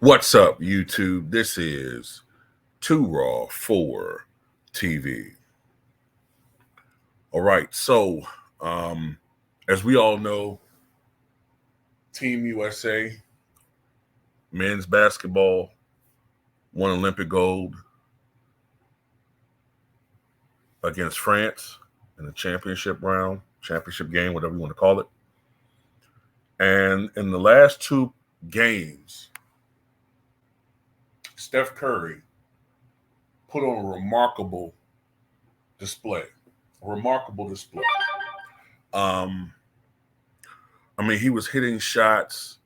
What's up, YouTube? This is Too Raw for TV. All right, so um, as we all know, Team USA men's basketball won Olympic gold against France in the championship round, championship game, whatever you want to call it. And in the last two games, Steph Curry put on a remarkable display. A remarkable display. He was hitting shots,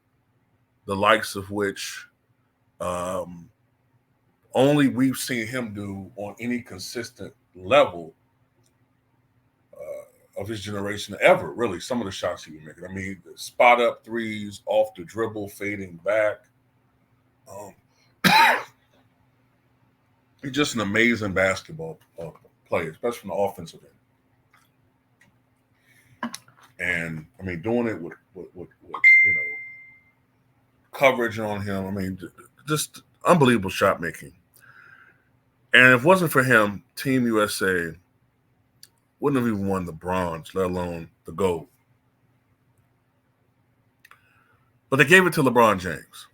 the likes of which only we've seen him do on any consistent level of his generation ever, really. Some of the shots he was making. The spot up threes, off the dribble, fading back. He's just an amazing basketball player, especially from the offensive end. And doing it with coverage on him. Just unbelievable shot making. And if it wasn't for him, Team USA wouldn't have even won the bronze, let alone the gold. But they gave it to LeBron James.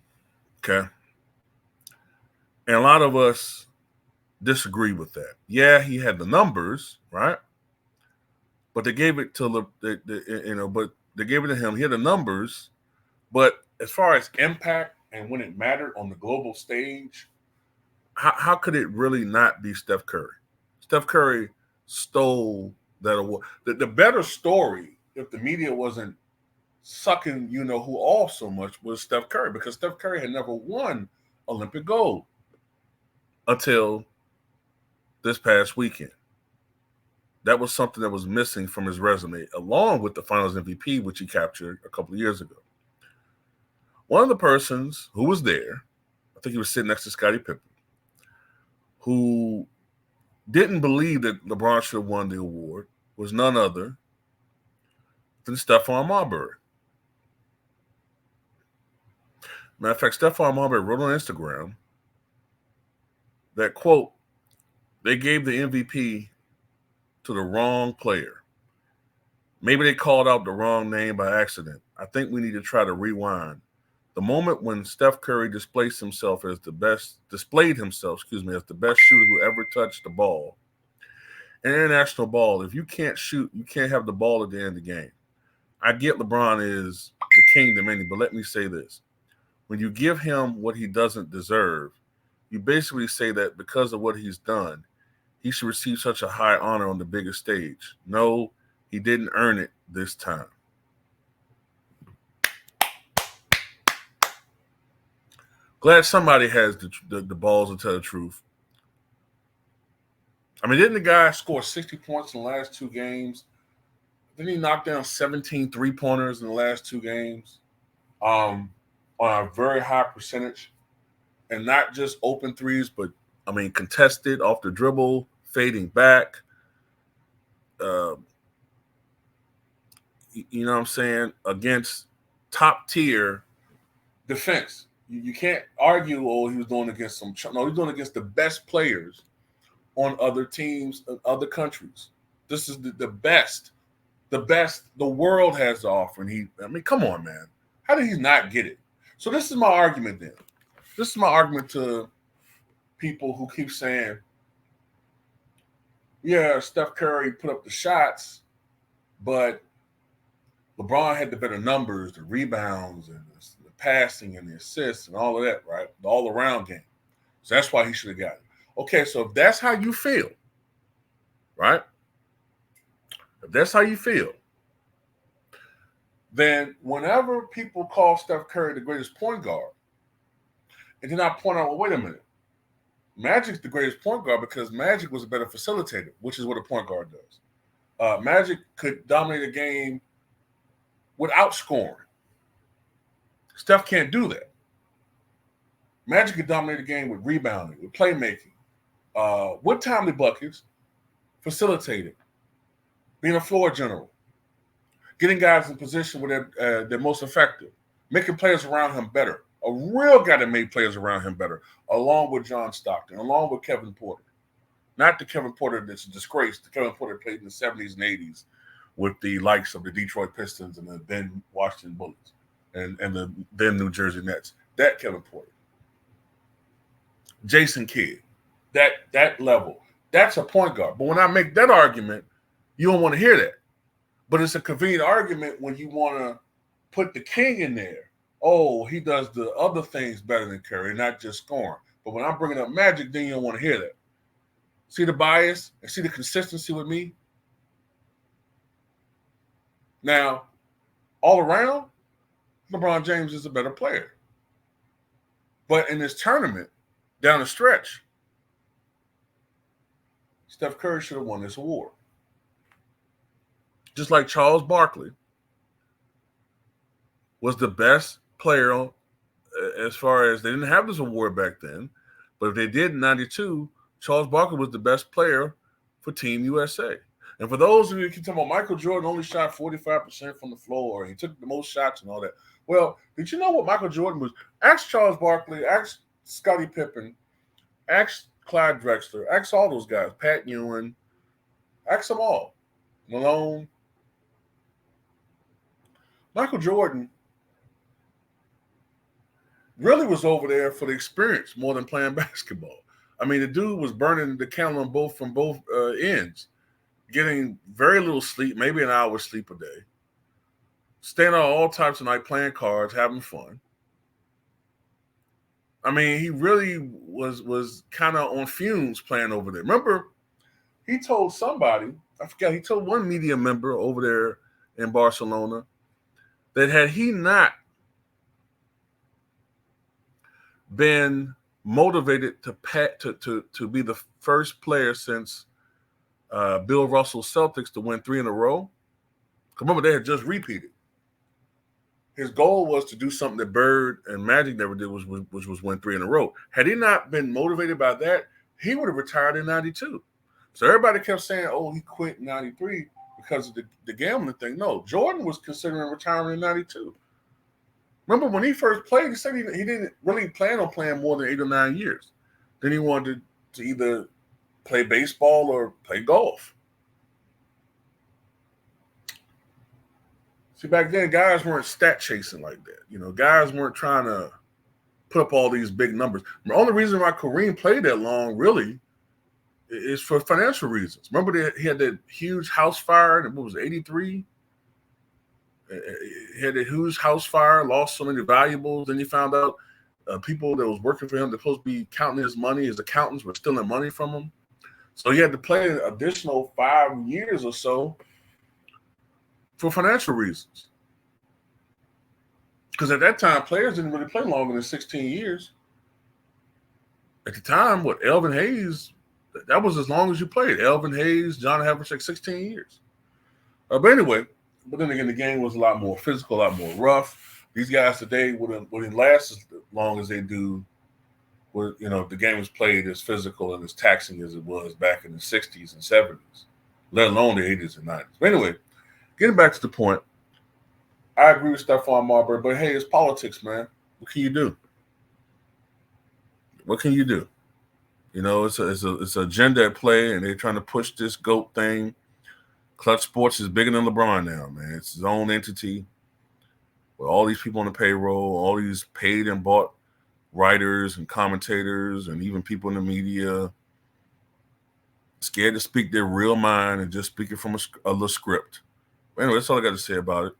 Okay. And a lot of us disagree with that. Yeah, he had the numbers, right? But they gave it to but they gave it to him. He had the numbers, but as far as impact and when it mattered on the global stage, how could it really not be Steph Curry? Steph Curry stole that award. The better story, if the media wasn't sucking who off so much, was Steph Curry, because Steph Curry had never won Olympic gold until this past weekend. That was something that was missing from his resume, along with the Finals MVP, which he captured a couple of years ago. One of the persons who was there, I think he was sitting next to Scottie Pippen, who didn't believe that LeBron should have won the award, was none other than Stephon Marbury. Matter of fact, Stephon Marbury wrote on Instagram that, quote, they gave the MVP to the wrong player. Maybe they called out the wrong name by accident. I think we need to try to rewind. The moment when Steph Curry displayed himself as the best shooter who ever touched the ball. An international ball, if you can't shoot, you can't have the ball at the end of the game. I get LeBron is the king to many, but let me say this. When you give him what he doesn't deserve, you basically say that because of what he's done, he should receive such a high honor on the biggest stage. No, he didn't earn it this time. Glad somebody has the balls to tell the truth. Didn't the guy score 60 points in the last two games? Didn't he knock down 17 three-pointers in the last two games on a very high percentage? And not just open threes, but, contested, off the dribble, fading back. You know what I'm saying? Against top-tier defense. You can't argue, he was doing against some. No, he's doing against the best players on other teams, other countries. This is the best the world has to offer. And come on, man. How did he not get it? So this is my argument then. This is my argument to people who keep saying, yeah, Steph Curry put up the shots, but LeBron had the better numbers, the rebounds, and the passing and the assists and all of that, right? The all-around game. So that's why he should have got it. Okay, so if that's how you feel, right? If that's how you feel, then whenever people call Steph Curry the greatest point guard, and then I point out, well, wait a minute. Magic's the greatest point guard because Magic was a better facilitator, which is what a point guard does. Magic could dominate a game without scoring. Steph can't do that. Magic could dominate a game with rebounding, with playmaking, with timely buckets, facilitating, being a floor general, getting guys in position where they're most effective, making players around him better. A real guy that made players around him better, along with John Stockton, along with Kevin Porter. Not the Kevin Porter that's a disgrace. The Kevin Porter played in the 70s and 80s with the likes of the Detroit Pistons and the then Washington Bullets and the then New Jersey Nets. That Kevin Porter. Jason Kidd. That level. That's a point guard. But when I make that argument, you don't want to hear that. But it's a convenient argument when you want to put the king in there. Oh, he does the other things better than Curry, not just scoring. But when I'm bringing up Magic, then you don't want to hear that. See the bias and see the consistency with me? Now, all around, LeBron James is a better player. But in this tournament, down the stretch, Steph Curry should have won this award. Just like Charles Barkley was the best player as far as they didn't have this award back then, but if they did in 92, Charles Barkley was the best player for Team USA. And for those of you who keep talking about Michael Jordan only shot 45% from the floor, and he took the most shots and all that. Well, did you know what Michael Jordan was? Ask Charles Barkley, ask Scottie Pippen, ask Clyde Drexler, ask all those guys, Pat Ewing, ask them all. Malone. Michael Jordan really was over there for the experience more than playing basketball. I mean, the dude was burning the candle on from both ends, getting very little sleep, maybe an hour's sleep a day, staying out all types of night, playing cards, having fun. I mean, he really was kind of on fumes playing over there. Remember, he told somebody, I forgot, he told one media member over there in Barcelona that had he not been motivated to be the first player since Bill Russell's Celtics to win 3 in a row. Remember, they had just repeated. His goal was to do something that Bird and Magic never did, which was win 3 in a row. Had he not been motivated by that, he would have retired in 92. So everybody kept saying, oh, he quit in 93 because of the gambling thing. No, Jordan was considering retiring in 92. Remember when he first played, he said he didn't really plan on playing more than 8 or 9 years. Then he wanted to either play baseball or play golf. See, back then, guys weren't stat chasing like that. You know, guys weren't trying to put up all these big numbers. The only reason why Kareem played that long, really, is for financial reasons. Remember, he had that huge house fire in, what was it, 83? He had a huge house fire, lost so many valuables. Then he found out people that was working for him, they're supposed to be counting his money. His accountants were stealing money from him. So he had to play an additional 5 years or so for financial reasons. Because at that time, players didn't really play longer than 16 years. At the time, Elvin Hayes, that was as long as you played. Elvin Hayes, John Havlicek, 16 years. But anyway, but then again, the game was a lot more physical, a lot more rough. These guys today wouldn't last as long as they do. The game was played as physical and as taxing as it was back in the 60s and 70s, let alone the 80s and 90s. But anyway, getting back to the point, I agree with Stephon Marbury, but hey, it's politics, man. What can you do? What can you do? You know, it's an agenda at play, and they're trying to push this GOAT thing. Clutch Sports is bigger than LeBron now, man. It's his own entity with all these people on the payroll, all these paid and bought writers and commentators and even people in the media scared to speak their real mind and just speak it from a little script. But anyway, that's all I got to say about it.